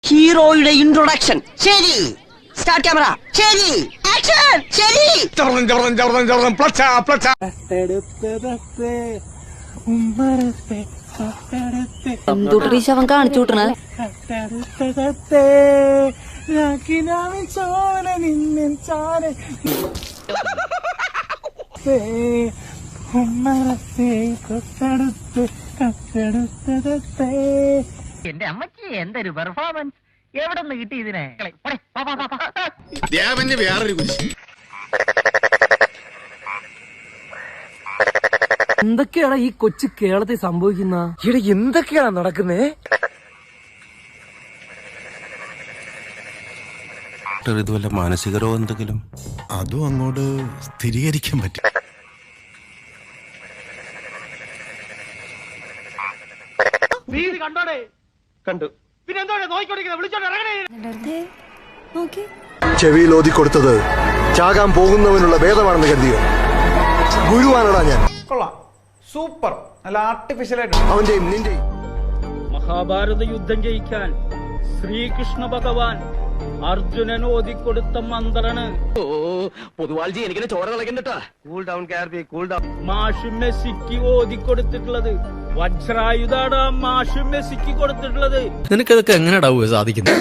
ഹീറോയുടെ introduction. ശരി, start camera. ശരി, action. ശരി. എന്തുട്രീശ് അവൻ കാണിച്ചു വിട്ടണ. എന്റെ അമ്മച്ചി എന്തൊരു പെർഫോമൻസ്. എവിടെ നിന്ന് കിട്ടി ഇതിനെ? എന്തൊക്കെയാണ് ഈ കൊച്ചു കേരളത്തിൽ സംഭവിക്കുന്ന? ഇവിടെ എന്തൊക്കെയാണ് നടക്കുന്നേ? ഇത് വല്ല മാനസിക രോഗം എന്തെങ്കിലും? അതും അങ്ങോട്ട് സ്ഥിരീകരിക്കാൻ പറ്റും. ചെവിയിൽ ഓതിക്കൊടുത്തത് ചാകാൻ പോകുന്നവനുള്ള ഭേദമാണെന്ന് കരുതിയോ? ഗുരുവാനടാ ഞാൻ. സൂപ്പർ, നല്ല ആർട്ടിഫിഷ്യൽ ആയിട്ട്. അവന്റെയും നിന്റെയും മഹാഭാരത യുദ്ധം ജയിക്കാൻ ശ്രീകൃഷ്ണ ഭഗവാൻ അർജുനന് ഓതിക്കൊടുത്ത മന്ത്രാണ്. പൊതുവാൾജി എനിക്കിനെ ചോര കളക്കണ്ടട്ടാ. കൂൾ ഡൗൺ കാർബി, കൂൾ ഡൗൺ. മാഷു മെസ്സിക്ക് ഓതിക്കൊടുത്തിട്ടുള്ളത് വജ്രായുധാണ്. മാഷു മെസ്സിക്ക് കൊടുത്തിട്ടുള്ളത്. നിനക്കതൊക്കെ എങ്ങനെയാ സാധിക്കുന്നത്?